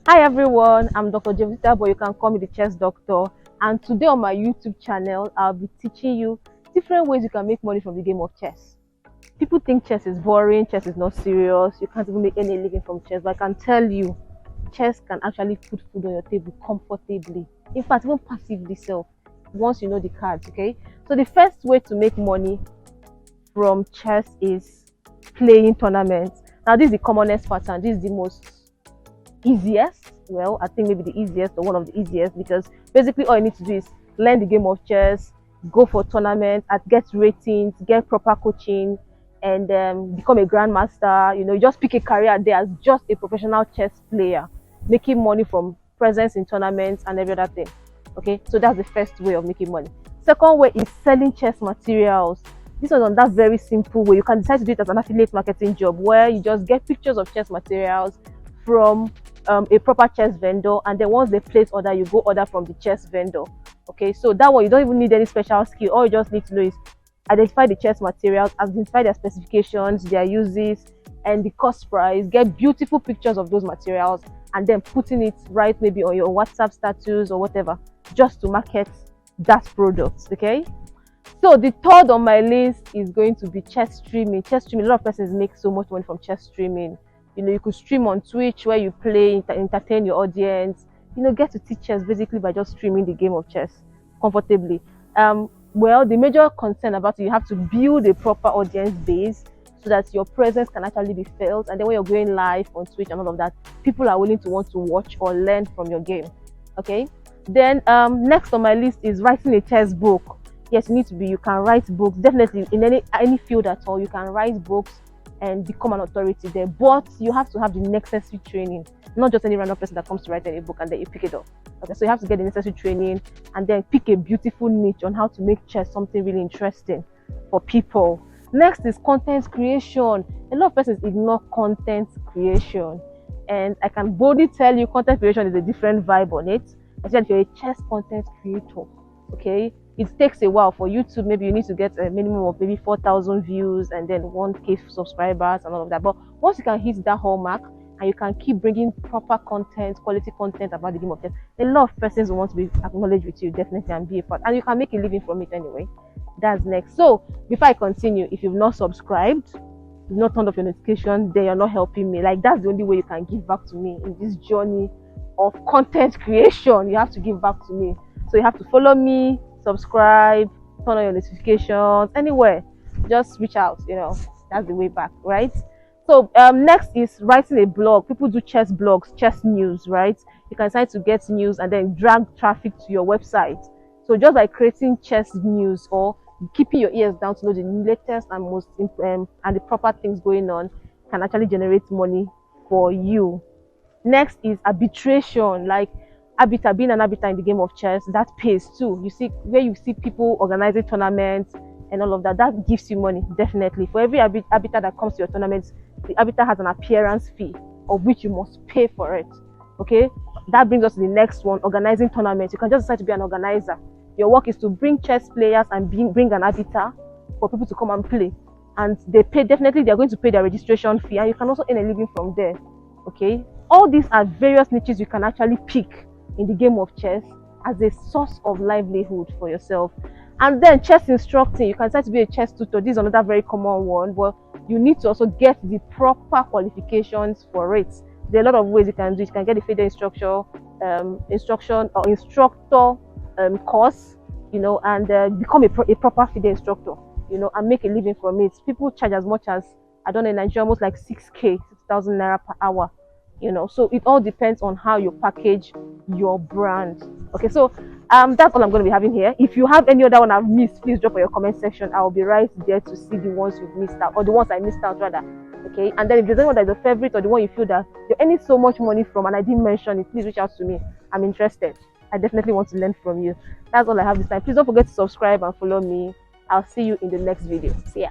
Hi everyone, I'm Dr. Jovita, but you can call me the chess doctor. And today on my YouTube channel, I'll be teaching you different ways you can make money from the game of chess. People think chess is boring, chess is not serious, you can't even make any living from chess. But I can tell you, chess can actually put food on your table comfortably. In fact, even passively so, once you know the cards, okay? So the first way to make money from chess is playing tournaments. Now this is the commonest pattern, this is the most easiest. Well, I think maybe the easiest or one of the easiest, because basically all you need to do is learn the game of chess, go for tournaments, get ratings, get proper coaching, and become a grandmaster. You just pick a career there as just a professional chess player, making money from presence in tournaments and every other thing. Okay, so that's the first way of making money. Second way is selling chess materials. This was on that very simple way. You can decide to do it as an affiliate marketing job, where you just get pictures of chess materials from a proper chess vendor, and then once they place order, you go order from the chess vendor. Okay, so that one you don't even need any special skill. All you just need to know is identify the chess materials, identify their specifications, their uses, and the cost price. Get beautiful pictures of those materials, and then putting it right maybe on your WhatsApp status or whatever, just to market that product. Okay, so the third on my list is going to be chess streaming. Chess streaming, a lot of persons make so much money from chess streaming. You could stream on Twitch where you play, entertain your audience. Get to teach chess basically by just streaming the game of chess comfortably. Well, the major concern about it, you have to build a proper audience base so that your presence can actually be felt. And then when you're going live on Twitch and all of that, people are willing to want to watch or learn from your game. Okay. Then next on my list is writing a chess book. Yes, you can write books. Definitely in any field at all, you can write books and become an authority there, but you have to have the necessary training, not just any random person that comes to write any book and then you pick it up. Okay, so you have to get the necessary training and then pick a beautiful niche on how to make chess something really interesting for people. Next is content creation. A lot of persons ignore content creation, and I can boldly tell you content creation is a different vibe on it, especially if you're a chess content creator. Okay, it takes a while for YouTube. Maybe you need to get a minimum of maybe 4,000 views and then 1K subscribers and all of that. But once you can hit that hallmark and you can keep bringing proper content, quality content about the game of chess, a lot of persons will want to be acknowledged with you, definitely, and be a part. And you can make a living from it anyway. That's next. So before I continue, if you've not subscribed, you've not turned off your notification, then you're not helping me. Like, that's the only way you can give back to me in this journey of content creation. You have to give back to me. So you have to follow me, subscribe, turn on your notifications, anywhere. Just reach out, that's the way back, right? So next is writing a blog. People do chess blogs, chess news, right? You can decide to get news and then drag traffic to your website. So just by creating chess news or keeping your ears down to know the latest and most and the proper things going on can actually generate money for you. Next is arbitration, like being an arbiter in the game of chess. That pays too. You see, where you see people organizing tournaments and all of that, that gives you money, definitely. For every arbiter that comes to your tournaments, the arbiter has an appearance fee of which you must pay for it. Okay, that brings us to the next one, organizing tournaments. You can just decide to be an organizer. Your work is to bring chess players and bring an arbiter for people to come and play, and they're going to pay their registration fee, and you can also earn a living from there. Okay, all these are various niches you can actually pick in the game of chess as a source of livelihood for yourself. And then chess instructing, you can decide to be a chess tutor. This is another very common one, but you need to also get the proper qualifications for it. There are a lot of ways you can do it. You can get a FIDE instructor course, and become a proper FIDE instructor, and make a living from it. People charge as much as, I don't know, in Nigeria, almost like 6,000 naira per hour. So it all depends on how you package your brand. Okay, so that's all I'm going to be having here. If you have any other one I've missed, please drop in your comment section. I'll be right there to see the ones you've missed out, or the ones I missed out rather. Okay, and then if there's anyone that's a favorite or the one you feel that you're earning so much money from and I didn't mention it, please reach out to me. I'm interested. I definitely want to learn from you. That's all I have this time. Please don't forget to subscribe and follow me. I'll see you in the next video. See ya.